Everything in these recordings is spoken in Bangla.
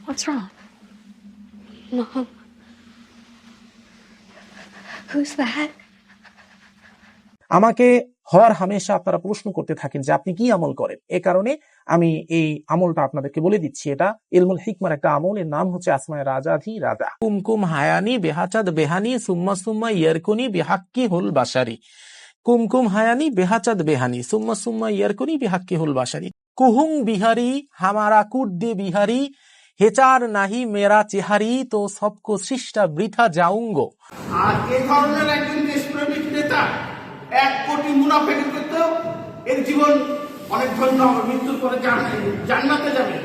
What's wrong? Mom? Who's that? আমাকে হর হামেশা আপনারা প্রশ্ন করতে থাকেন যে আপনি কি আমল করেন। এ কারণে আমি এই আমলটা আপনাদেরকে বলে দিচ্ছি। এটা ইলমুল হিকমার একটা আমল, এর নাম হচ্ছে আসমায়ে রাজাধি রাজা। কুমকুম হায়ানি বেহাচাদ বেহানি সুম্মা সুম্মা ইয়ারকুনি বিহাক্কি হুল বাশারি। কুমকুম হায়ানি বেহাচাদ বেহানি সুম্মা সুম্মা ইয়ারকুনি বিহাক্কি হুল বাশারি। কুহুং বিহারি হামারা কুদ্দে বিহারি হেচার নাহি মেরা চেহারি তো সবকো সৃষ্টা বৃথা যাউঙ্গো। আর এই ধরনের একজন দেশপ্রেমিক নেতা 1 কোটি মুনাফিক করতে এর জীবন অনেক ধন্য হবে, মৃত্যুর পরে জান্নাতে যাবে।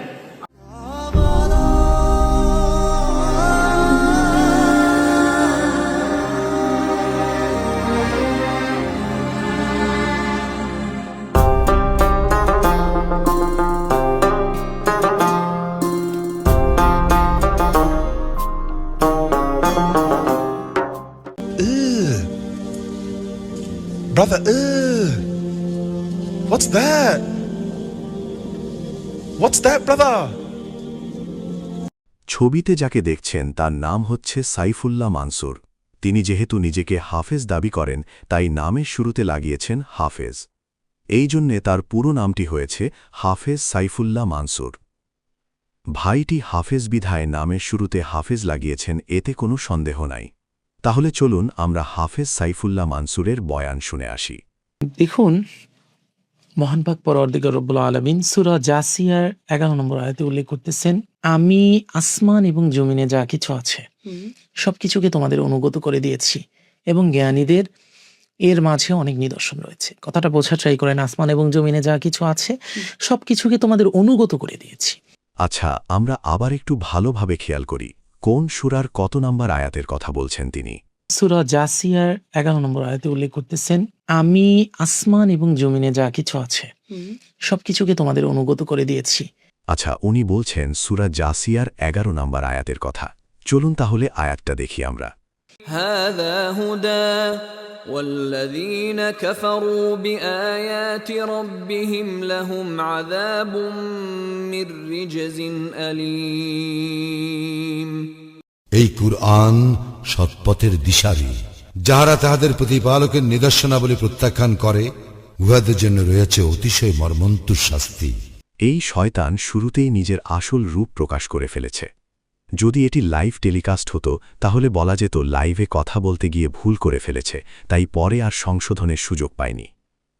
Brother, what's that? What's that, brother? ছবিতে যাকে দেখছেন তার নাম হচ্ছে সাইফুল্লাহ মানসুর। তিনি যেহেতু নিজেকে হাফেজ দাবি করেন তাই নামের শুরুতে লাগিয়েছেন হাফেজ। এই জন্যে তার পুরো নামটি হয়েছে হাফেজ সাইফুল্লাহ মানসুর। ভাইটি হাফেজ বিধায় নামের শুরুতে হাফেজ লাগিয়েছেন, এতে কোনো সন্দেহ নাই। তাহলে চলুন আমরা হাফেজ সাইফুল্লাহ মানসুরের বয়ান শুনে আসি। দেখুন, মহান পাক পরওয়ারদিগার রব্বুল আলামিন সূরা জাসিয়ার 11 নম্বর আয়াতে উল্লেখ করতেছেন, আমি আসমান এবং জমিনে যা কিছু আছে সবকিছুকে তোমাদের অনুগত করে দিয়েছি এবং জ্ঞানীদের এর মাঝে অনেক নিদর্শন রয়েছে। কথাটা বোঝার ট্রাই করেন, আসমান এবং জমিনে যা কিছু আছে সবকিছুকে তোমাদের অনুগত করে দিয়েছি। আচ্ছা, আমরা আবার একটু ভালোভাবে খেয়াল করি কোন সূরার কত নম্বর আয়াতের কথা বলছেন তিনি। সূরা জাসিয়ার 11 নম্বর আয়াতে উল্লেখ করতেছেন, আমি আসমান এবং জমিনে যা কিছু আছে সবকিছুকে তোমাদের অনুগত করে দিয়েছি। আচ্ছা, উনি বলছেন সূরা জাসিয়ার 11 নম্বর আয়াতের কথা। চলুন তাহলে আয়াতটা দেখি আমরা। হাযা হুদা ওয়াল্লাযীনা কাফারু বিআয়াতি রাব্বিহিম লাহুম আযাবুম মির রিজজিন আলীম। এই কুরআন সৎপথের দিশারি। যাহারা তাহাদের প্রতিপালকের নিদর্শনাবলী প্রত্যাখ্যান করে উহাদের জন্য রয়েছে অতিশয় মর্মন্তুর শাস্তি। এই শয়তান শুরুতেই নিজের আসল রূপ প্রকাশ করে ফেলেছে। যদি এটি লাইভ টেলিকাস্ট হতো তাহলে বলা যেত লাইভে কথা বলতে গিয়ে ভুল করে ফেলেছে, তাই পরে আর সংশোধনের সুযোগ পায়নি।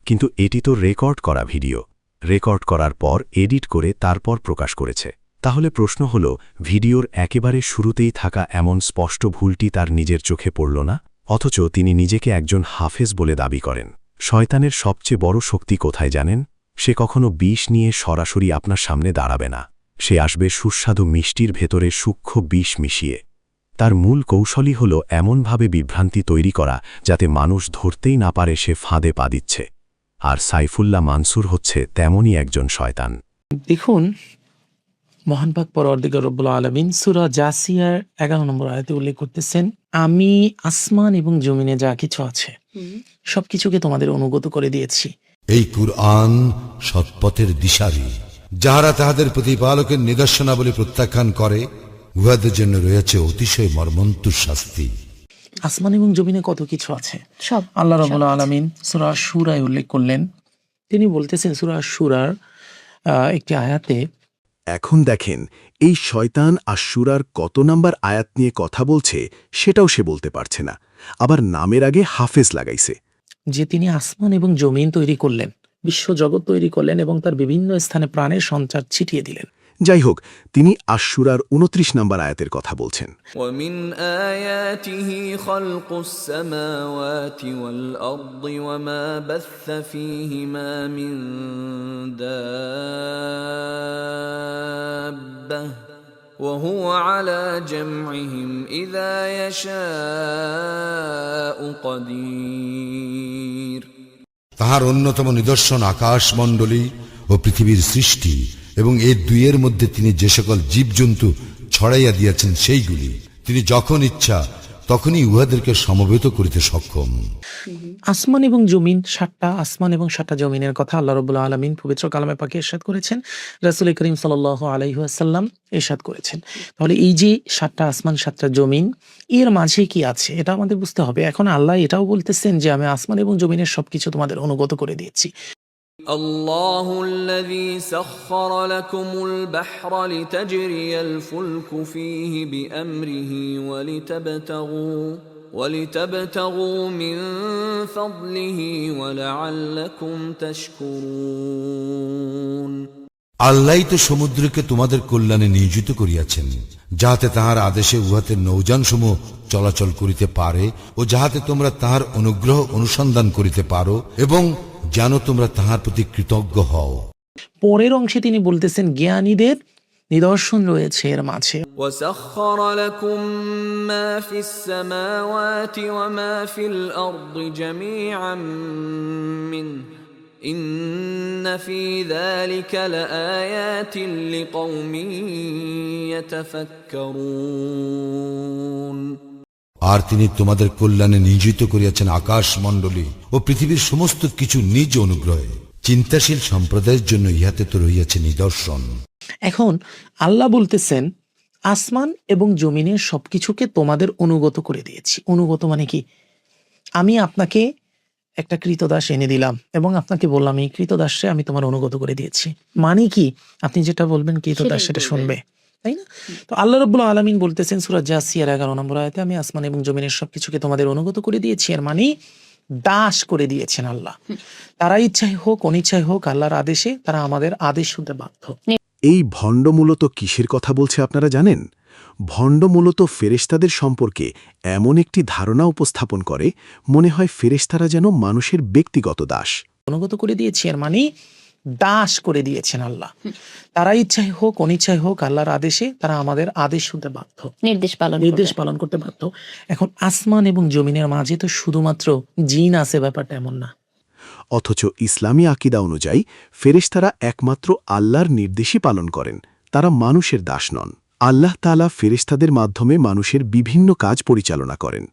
কিন্তু এটি তো রেকর্ড করা ভিডিও, রেকর্ড করার পর এডিট করে তারপর প্রকাশ করেছে। তাহলে প্রশ্ন হল, ভিডিওর একেবারে শুরুতেই থাকা এমন স্পষ্ট ভুলটি তার নিজের চোখে পড়ল না? অথচ তিনি নিজেকে একজন হাফেজ বলে দাবি করেন। শয়তানের সবচেয়ে বড় শক্তি কোথায় জানেন? সে কখনো বিষ নিয়ে সরাসরি আপনার সামনে দাঁড়াবে না। সে আসবে সুস্বাদু মিষ্টির ভেতরে সূক্ষ্ম বিষ মিশিয়ে। তার মূল কৌশলই হল এমনভাবে বিভ্রান্তি তৈরি করা যাতে মানুষ ধরতেই না পারে সে ফাঁদে পা দিচ্ছে। আর সাইফুল্লাহ মানসুর হচ্ছে তেমনই একজন শয়তান। দেখুন, মহান পাক পরওয়ারদিগার রব্বুল আলামিন সূরা জাসিয়ার 11 নম্বর আয়াতে উল্লেখ করতেছেন, আমি আসমান এবং জমিনে যা কিছু আছে সবকিছুকে তোমাদের অনুগত করে দিয়েছি। এই কুরআন সৎপথের দিশারি। যাহারা তাহাদের প্রতিপালকের নিদর্শনাবলী প্রত্যাখ্যান করে উহাদের জন্য রয়েছে অতিশয় মর্মন্তুর শাস্তি। আসমান এবং জমিনে কত কিছু আছে সব আল্লাহ রাব্বুল আলামিন সূরা শুরায় উল্লেখ করলেন। তিনি বলতেছেন সূরা শুরার একটি আয়াতে, এখন দেখেন এই শয়তান আশুরার কত নাম্বার আয়াত নিয়ে কথা বলছে সেটাও সে বলতে পারছে না, আবার নামের আগে হাফেজ লাগাইছে। যে তিনি আসমান এবং জমিন তৈরি করলেন, বিশ্বজগৎ তৈরি করলেন এবং তার বিভিন্ন স্থানে প্রাণের সঞ্চার ছিটিয়ে দিলেন। যাই হোক, তিনি আশুরার 29 নম্বর আয়াতের কথা বলছেন। ومن آياته خلق السماوات والأرض وما بث فيهما من دابة وهو على جمعهم إذا يشاء قدير। তাহার অন্যতম নিদর্শন আকাশমণ্ডলী ও পৃথিবীর সৃষ্টি এবং এই দুইয়ের মধ্যে তিনি যে সকল জীবজন্তু ছড়াইয়া দিয়েছেন সেইগুলি। তিনি যখন ইচ্ছা তখনই উহাদেরকে সমবেত করিতে সক্ষম। আসমান এবং জমিন, 7টা আসমান এবং 7টা জমিনের কথা আল্লাহ রাব্বুল আলামিন পবিত্র কালামে পাকে ইরশাদ করেছেন, রাসূল করিম সাল্লাল্লাহু আলাইহি ওয়াসাল্লাম ইরশাদ করেছেন। তাহলে এই যে 7টা আসমান 7টা জমিন, এর মাঝে কি আছে এটা আমাদের বুঝতে হবে। এখন আল্লাহ এটাও বলতেছেন যে আমি আসমান এবং জমিনের সবকিছু তোমাদের অনুগত করে দিয়েছি। الله الذي سخر لكم البحر لتجري الفلك فيه بأمره ولتبتغوا من فضله ولعلكم تشكرون। আল্লাহই তো সমুদ্রকে তোমাদের কল্যাণে নিয়োজিত করিয়াছেন, যাহাতে তাহার আদেশে উহাতে নৌযানসমূহ চলাচল করিতে পারে ও যাহাতে তোমরা তাহার অনুগ্রহ অনুসন্ধান করিতে পারো এবং যেন তোমরা তাহার প্রতি কৃতজ্ঞ হও। পরের অংশে তিনি বলতেছেন জ্ঞানীদের নিদর্শন রয়েছে এর মাঝে। وسخر لكم ما في السماوات وما في الأرض جميعا منه إن في ذلك لآيات لقوم يتفكرون। আর তিনি তোমাদের কল্যাণে নিয়োজিত করিয়াছেন আকাশ মণ্ডলী ও পৃথিবীর সমস্ত কিছু নিজ অনুগ্রহে। চিন্তাশীল সম্প্রদায়ের জন্য ইহাতে তো রহিয়াছে নিদর্শন। এখন আল্লাহ বলতেছেন আসমান এবং জমিনের সবকিছুকে তোমাদের অনুগত করে দিয়েছি। অনুগত মানে কি? আমি আপনাকে একটা কৃতদাস এনে দিলাম এবং আপনাকে বললাম এই কৃতদাসে আমি তোমার অনুগত করে দিয়েছি। মানে কি? আপনি যেটা বলবেন কৃতদাস সেটা শুনবে, তাই না? তো আল্লাহ রাব্বুল আলামিন বলতেছেন সূরা জাসিয়ার 11 নম্বর আয়াতে, আমি আসমান এবং জমিনের সবকিছুকে তোমাদের অনুগত করে দিয়েছি। এর মানে দাস করে দিয়েছেন আল্লাহ। তারা ইচ্ছায় হোক অনিচ্ছায় হোক আল্লাহর আদেশে তারা আমাদের আদেশ শুনতে বাধ্য। এই ভণ্ড মূলত কিসের কথা বলছে আপনারা জানেন? ভণ্ড মূলত ফেরেশতাদের সম্পর্কে এমন একটি ধারণা উপস্থাপন করে, মনে হয় ফেরেশতারা যেন মানুষের ব্যক্তিগত দাস। অনুগত করে দিয়েছি এর মানে দাস করে দিয়েছেন আল্লাহ। তারা ইচ্ছায় হোক অনিচ্ছায় হোক আল্লাহর আদেশে তারা আমাদের আদেশ শুনতে বাধ্য, নির্দেশ পালন করতে বাধ্য। এখন আসমান এবং জমিনের মাঝে তো শুধুমাত্র জিন আছে, ব্যাপারটা এমন না। অথচ ইসলামী আকিদা অনুযায়ী ফেরেশতারা একমাত্র আল্লাহর নির্দেশই পালন করেন, তারা মানুষের দাস নন। আল্লাহ তাআলা ফেরেশতাদের মাধ্যমে মানুষের বিভিন্ন কাজ পরিচালনা করেন।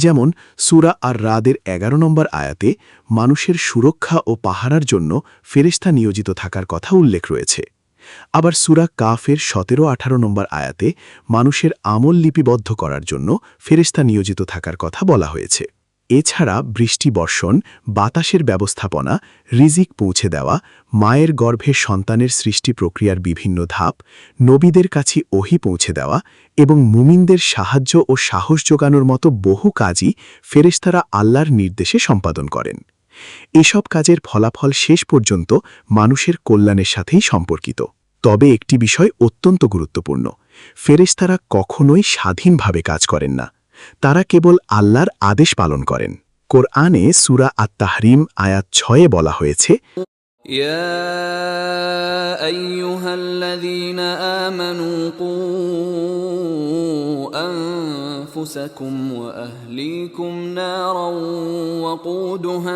যেমন সূরা আর রাদের 11 নম্বর আয়াতে মানুষের সুরক্ষা ও পাহারার জন্য ফেরেশতা নিয়োজিত থাকার কথা উল্লেখ রয়েছে। আবার সূরা কাফের 17-18 নম্বর আয়াতে মানুষের আমল লিপিবদ্ধ করার জন্য ফেরেশতা নিয়োজিত থাকার কথা বলা হয়েছে। এছাড়া বৃষ্টি বর্ষণ, বাতাসের ব্যবস্থাপনা, রিজিক পৌঁছে দেওয়া, মায়ের গর্ভে সন্তানের সৃষ্টি প্রক্রিয়ার বিভিন্ন ধাপ, নবীদের কাছে ওহী পৌঁছে দেওয়া এবং মুমিনদের সাহায্য ও সাহস যোগানোর মতো বহু কাজই ফেরেশতারা আল্লাহর নির্দেশে সম্পাদন করেন। এসব কাজের ফলাফল শেষ পর্যন্ত মানুষের কল্যাণের সাথেই সম্পর্কিত। তবে একটি বিষয় অত্যন্ত গুরুত্বপূর্ণ, ফেরেশতারা কখনোই স্বাধীনভাবে কাজ করেন না, তারা কেবল আল্লাহর আদেশ পালন করেন। কোরআনে সূরা আত-তাহরিম আয়াত 6-এ বলা হয়েছে, يا أيها الذين آمنوا قوا أنفسكم وأهليكم نارا وقودها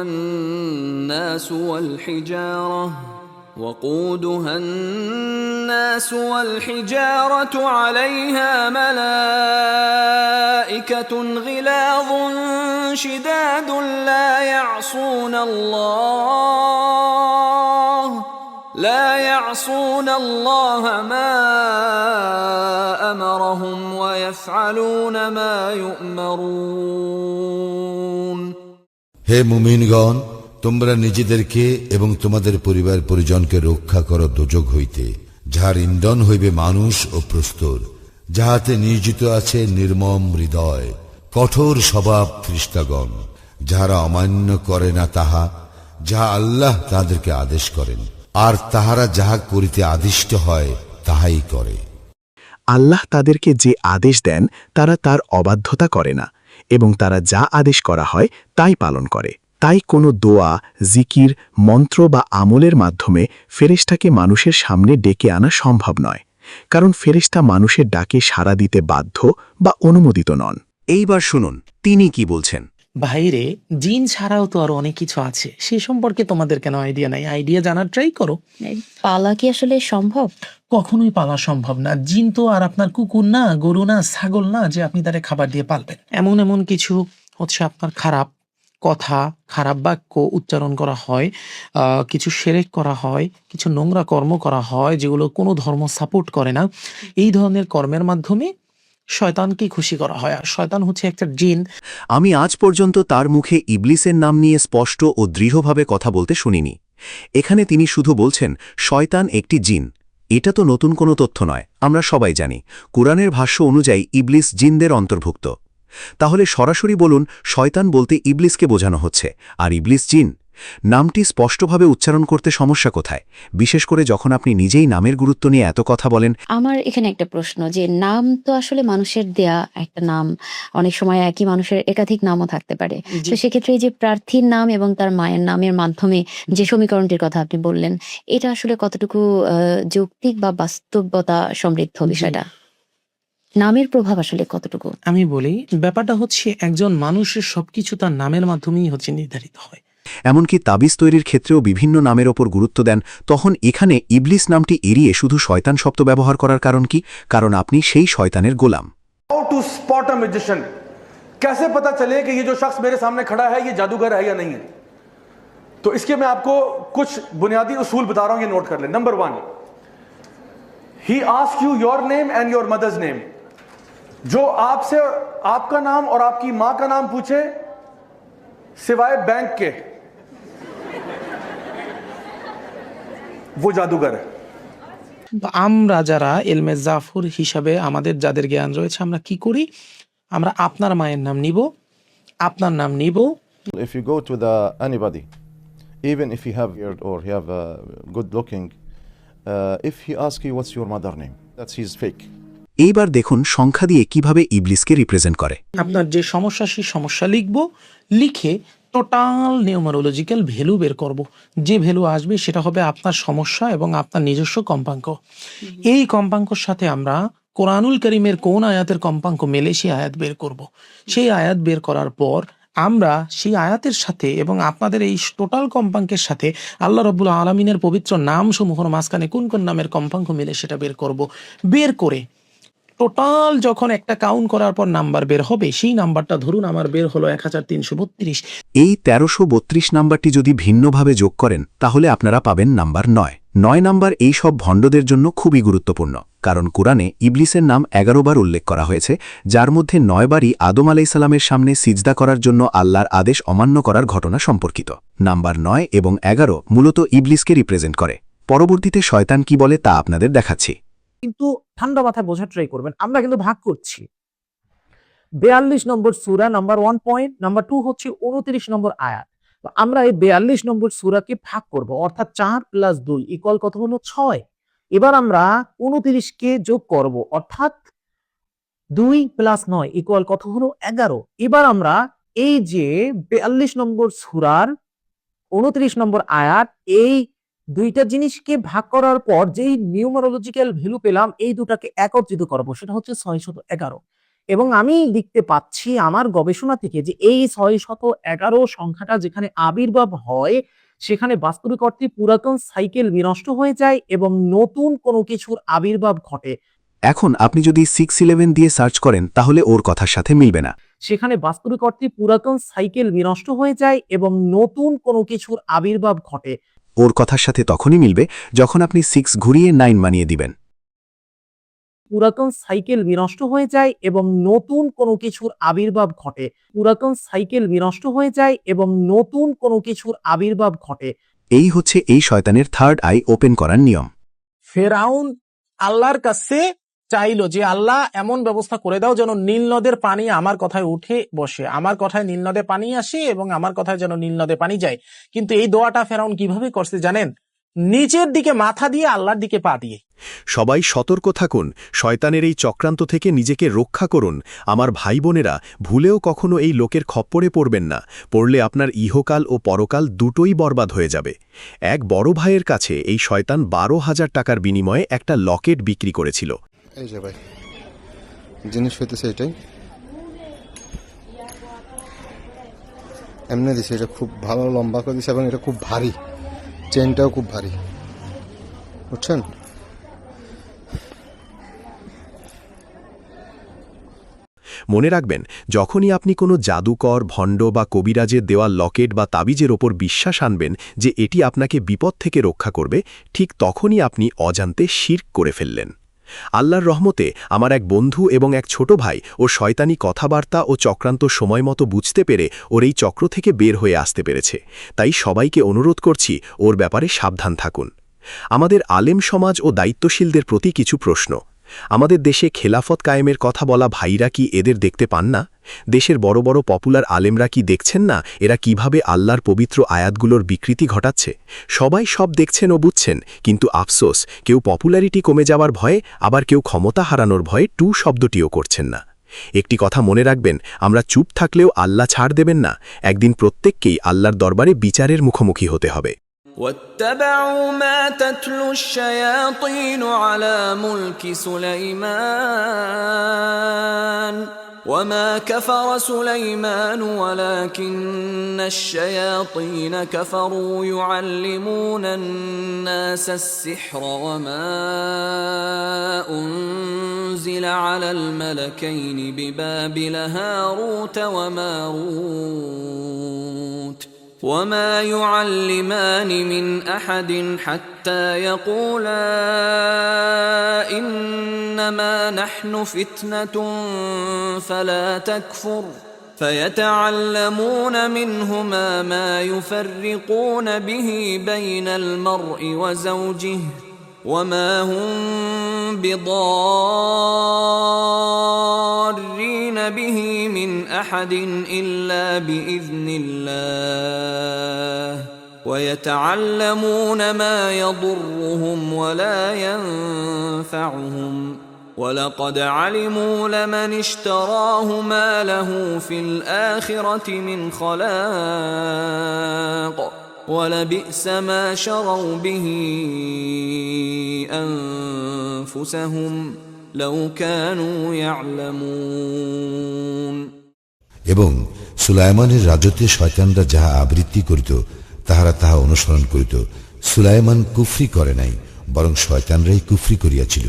الناس والحجارة عليها ملائكة غلاظ شداد لا يعصون الله ما أمرهم ويفعلون ما يؤمرون। হে মুমিনগণ, তোমরা নিজেদেরকে এবং তোমাদের পরিবার পরিজনকে রক্ষা করো দোজখ হইতে, যাহার ইন্ধন হইবে মানুষ ও প্রস্তর, যাহাতে নিয়োজিত আছে নির্মম হৃদয়, কঠোর স্বভাব খ্রিস্টাগণ, যাহারা অমান্য করে না তাহা যাহা আল্লাহ তাহাদেরকে আদেশ করেন, আর তাহারা যাহা করিতে আদিষ্ট হয় তাহাই করে। আল্লাহ তাদেরকে যে আদেশ দেন তারা তার অবাধ্যতা করে না এবং তারা যা আদেশ করা হয় তাই পালন করে। তাই কোনো দোয়া, জিকির, মন্ত্র বা আমলের মাধ্যমে ফেরেশতাকে মানুষের সামনে ডেকে আনা সম্ভব নয়, কারণ ফেরেশতা মানুষের ডাকে সাড়া দিতে বাধ্য বা অনুমোদিত নন। এইবার শুনুন তিনি কি বলছেন। বাইরে জিন ছাড়াও তো আরো অনেক কিছু আছে, সে সম্পর্কে তোমাদের কেন আইডিয়া নাই? আইডিয়া জানার ট্রাই করো। পালা কি আসলে সম্ভব? কখনোই পালা সম্ভব না। জিন তো আর আপনার কুকুর না, গরু না, ছাগল না যে আপনি তারে খাবার দিয়ে পালবেন। এমন এমন কিছু হচ্ছে আপনার খারাপ কথা, খারাপ বাক্য উচ্চারণ করা হয়, কিছু শিরক করা হয়, কিছু নোংরা কর্ম করা হয় যেগুলো কোনো ধর্ম সাপোর্ট করে না। এই ধরনের কর্মের মাধ্যমে শয়তানকে খুশি করা হয়। আর শয়তান হচ্ছে একটা জিন। আমি আজ পর্যন্ত তার মুখে ইবলিসের নাম নিয়ে স্পষ্ট ও দৃঢ়ভাবে কথা বলতে শুনিনি। এখানে তিনি শুধু বলছেন শয়তান একটি জিন। এটা তো নতুন কোনো তথ্য নয়, আমরা সবাই জানি কুরআনের ভাষ্য অনুযায়ী ইবলিস জিনদের অন্তর্ভুক্ত। তাহলে সরাসরি বলুন শয়তান বলতে ইবলিসকে বোঝানো হচ্ছে, আর ইবলিস জিন। নামটি স্পষ্টভাবে উচ্চারণ করতে সমস্যা কোথায়, বিশেষ করে যখন আপনি নিজেই নামের গুরুত্ব নিয়ে এত কথা বলেন? আমার এখানে একটা প্রশ্ন, যে নাম তো আসলে মানুষের দেয়া একটা নাম, অনেক সময় একই মানুষের একাধিক নামও থাকতে পারে। জি। তো সেক্ষেত্রে এই যে প্রার্থীর নাম এবং তার মায়ের নামের মাধ্যমে যে সমীকরণটির কথা আপনি বললেন, এটা আসলে কতটুকু যৌক্তিক বা বাস্তবতা সমৃদ্ধ জি। বিষয়টা? নামের প্রভাব আসলে কতটুকু? আমি বলি, ব্যাপারটা হচ্ছে একজন মানুষের সবকিছু তার নামের মাধ্যমেই হচ্ছে নির্ধারিত হয়। এমনকি তাবিজ তৈরির ক্ষেত্রেও বিভিন্ন নামের ওপর গুরুত্ব দেন। তখন এখানে ইবলিস নামটি এড়িয়ে শুধু শয়তান শব্দ ব্যবহার করার কারণ কি? কারণ আপনি সেই শয়তানের গোলাম। How to spot a magician, कैसे पता चले कि ये जो शख्स मेरे सामने खड़ा है ये जादूगर है या नहीं है? तो इसके मैं आपको कुछ बुनियादी उसूल बता रहा हूं, ये नोट कर लें। Number 1, he ask you your name and your mother's name. जो आपसे आपका नाम और आपकी मां का नाम पूछे सिवाय बैंक के, वो जादूगर है। তো আমরা যারা এলমে জাফর হিসাবে আমাদের যাদের জ্ঞান রয়েছে, আমরা কি করি? আমরা আপনার মায়ের নাম নিব, আপনার নাম নিব। If you go to anybody, even if he have beard or he have good looking, if he asks you what's your mother name, that's his fake. এইবার দেখুন সংখ্যা দিয়ে কিভাবে ইবলিসকে রিপ্রেজেন্ট করে। আপনার যে সমস্যা, সেই সমস্যা লিখব, লিখে টোটাল নিউমারোলজিক্যাল ভ্যালু বের করব। যে ভ্যালু আসবে সেটা হবে আপনার সমস্যা এবং আপনার নিজস্ব কম্পাঙ্ক। এই কম্পাঙ্কর সাথে আমরা কোরআনুল কারীমের কোন আয়াতের কম্পাঙ্ক মেলে সেই আয়াত বের করব। সেই আয়াত বের করার পর আমরা সেই আয়াতের সাথে এবং আপনাদের এই টোটাল কম্পাঙ্কের সাথে আল্লাহ রাব্বুল আলামিনের পবিত্র নামসমূহের মাঝখানে কোন কোন নামের কম্পাঙ্ক মিলে সেটা বের করব। বের করে টোটাল যখন একটা কাউন্ট করার পর নাম্বার বের হবে, সেই নাম্বারটা ধরুন আমার বের হলো 1332। এই 1332 নাম্বারটি যদি ভিন্নভাবে যোগ করেন তাহলে আপনারা পাবেন নাম্বার 9। 9 নাম্বার এই সব ভণ্ডদের জন্য খুবই গুরুত্বপূর্ণ, কারণ কুরআনে ইবলিসের নাম 11 বার উল্লেখ করা হয়েছে, যার মধ্যে 9 বারই আদম আলাইসাল্লামের সামনে সিজদা করার জন্য আল্লাহর আদেশ অমান্য করার ঘটনা সম্পর্কিত। নাম্বার 9 এবং 11 মূলত ইবলিসকে রিপ্রেজেন্ট করে। পরবর্তীতে শয়তান কি বলে তা আপনাদের দেখাচ্ছি। কিন্তু ঠান্ডা মাথায় বোঝার ট্রাই করবেন, আমরা কিন্তু ভাগ করছি। 42 নম্বর সূরা নাম্বার 1 পয়েন্ট, নাম্বার 2 হচ্ছে 29 নম্বর আয়াত। তো আমরা এই 42 নম্বর সূরাকে ভাগ করব, অর্থাৎ 4 + 2 ইকুয়াল কত হলো 6। এবার আমরা 29 কে যোগ করব, অর্থাৎ 2 + 9 ইকুয়াল কত হলো 11। এবার আমরা এই যে 42 নম্বর সূরার 29 নম্বর আয়াত, এই দুইটা জিনিসকে ভাগ করার পর যেই নিউমারোলজিক্যাল ভ্যালু পেলাম, এই দুটাকে একত্রিত করব, সেটা হচ্ছে 611। এবং আমি দেখতে পাচ্ছি আমার গবেষণা থেকে যে এই 611 সংখ্যাটা যেখানে আবির্ভাব হয়, সেখানে বাস্তবিক অর্থে পুরাতন সাইকেল বিনষ্ট হয়ে যায় এবং নতুন কোনো কিছুর আবির্ভাব ঘটে। এখন আপনি যদি 611 দিয়ে সার্চ করেন তাহলে ওর কথার সাথে মিলবে না। সেখানে বাস্তবিক অর্থে পুরাতন সাইকেল বিনষ্ট হয়ে যায় এবং নতুন কোনো কিছুর আবির্ভাব ঘটে। ওর কথার সাথে তখনই মিলবে যখন আপনি 6 ঘুরিয়ে 9 বানিয়ে দিবেন। পুরাতন সাইকেল বিনষ্ট হয়ে যায় এবং নতুন কোনো কিছুর আবির্ভাব ঘটে। পুরাতন সাইকেল বিনষ্ট হয়ে যায় এবং নতুন কোনো কিছুর আবির্ভাব ঘটে। এই হচ্ছে এই শয়তানের থার্ড আই ওপেন করার নিয়ম। ফেরাউন আল্লাহর কাছে চাইলো যে আল্লাহ এমন ব্যবস্থা করে দাও যেন নীল নদের পানি আমার কথায় উঠে বসে, আমার কথায় নীল নদে পানি আসে এবং আমার কথায় যেন নীল নদে পানি যায়। কিন্তু এই দোয়াটা ফেরাউন কিভাবে করছে জানেন? নিচের দিকে মাথা দিয়ে আল্লাহর দিকে পা দিয়ে। সবাই সতর্ক থাকুন, শয়তানের এই চক্রান্ত থেকে নিজেকে রক্ষা করুন। আমার ভাই বোনেরা, ভুলেও কখনো এই লোকের খপ্পরে পড়বেন না। পড়লে আপনার ইহকাল ও পরকাল দুটোই বরবাদ হয়ে যাবে। এক বড় ভাইয়ের কাছে এই শয়তান 12,000 টাকার বিনিময়ে একটা লকেট বিক্রি করেছিল। এই যে ভাই জিনিস হইতেছে এটাই, এমনি দিছে, এটা খুব ভালো লম্বা করে দিছে এবং এটা খুব ভারী, চেনটাও খুব ভারী, বুঝছেন? মনে রাখবেন, যখনই আপনি কোনো জাদুকর, ভণ্ড বা কবিরাজের দেওয়া লকেট বা তাবিজের ওপর বিশ্বাস আনবেন যে এটি আপনাকে বিপদ থেকে রক্ষা করবে, ঠিক তখনই আপনি অজান্তে শিরক করে ফেললেন। আল্লাহর রহমতে আমার এক বন্ধু এবং এক ছোট ভাই ও শয়তানি কথাবার্তা ও চক্রান্ত সময়মতো বুঝতে পেরে ওর এই চক্র থেকে বের হয়ে আসতে পেরেছে। তাই সবাইকে অনুরোধ করছি, ওর ব্যাপারে সাবধান থাকুন। আমাদের আলেম সমাজ ও দায়িত্বশীলদের প্রতি কিছু প্রশ্ন। আমাদের দেশে খেলাফত কায়েমের কথা বলা ভাইরা কি এদের দেখতে পান না? দেশের বড় বড় পপুলার আলেমরা কি দেখছেন না এরা কিভাবে আল্লাহর পবিত্র আয়াতগুলোর বিকৃতি ঘটাচ্ছে? সবাই সব দেখছেন ও বুঝছেন, কিন্তু আফসোস, কেউ পপুলারিটি কমে যাওয়ার ভয়ে, আবার কেউ ক্ষমতা হারানোর ভয়ে টু শব্দটিও করছেন না। একটি কথা মনে রাখবেন, আমরা চুপ থাকলেও আল্লাহ ছাড় দেবেন না। একদিন প্রত্যেককেই আল্লাহর দরবারে বিচারের মুখোমুখি হতে হবে। واتبعوا ما تتلو الشياطين على ملك سليمان وما كفر سليمان ولكن الشياطين كفروا يعلمون الناس السحر وما أنزل على الملكين ببابل هاروت وماروت وما يعلمان من أحد حتى يقولا إنما نحن فتنة فلا تكفر فيتعلمون منهما ما يفرقون به بين المرء وزوجه وما هم بضارين به من أحد إلا بإذن الله ويتعلمون ما يضرهم ولا ينفعهم ولقد علموا لمن اشتراه ما له في الآخرة من خلاق ولبئس ما شروا به أنفسهم لو كانوا يعلمون এবং সুলাইমানের রাজত্বে শয়তানরা যাহা আবৃত্তি করিত তাহারা তাহা অনুসরণ করিত। সুলাইমান কুফরি করে নাই, বরং শয়তানরাই কুফরি করিয়াছিল।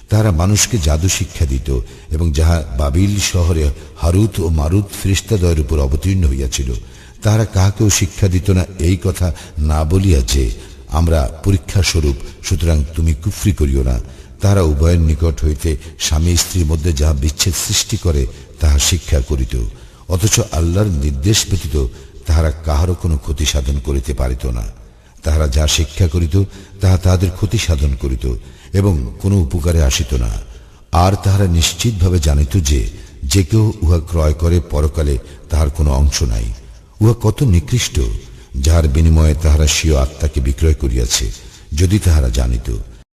তাহারা মানুষকে জাদু শিক্ষা দিত এবং যাহা বাবিল শহরে হারুত ও মারুত ফেরেশতাদ্বয়ের উপর অবতীর্ণ হইয়াছিল, তাহারা কাহাকেও শিক্ষা দিত না এই কথা না বলিয়া যে আমরা পরীক্ষা স্বরূপ, সুতরাং তুমি কুফরি করিও না। তাহারা উভয়ের নিকট হইতে স্বামী স্ত্রীর মধ্যে যাহা বিচ্ছেদ সৃষ্টি করে তাহা শিক্ষা করিত, অথচ আল্লাহর নির্দেশ ব্যতীত তাহারা কাহারও কোনো ক্ষতি সাধন করিতে পারিত না। তাহারা যা শিক্ষা করিত তাহা তাহাদের ক্ষতি সাধন করিত এবং কোনো উপকারে আসিত না। আর তাহারা নিশ্চিতভাবে জানিত যে যে কেউ উহা ক্রয় করে পরকালে তাহার কোনো অংশ নাই। উহা কত নিকৃষ্ট, যাহার বিনিময়ে তাহারা স্বীয় আত্মাকে বিক্রয় করিয়াছে, যদি তাহারা জানিত।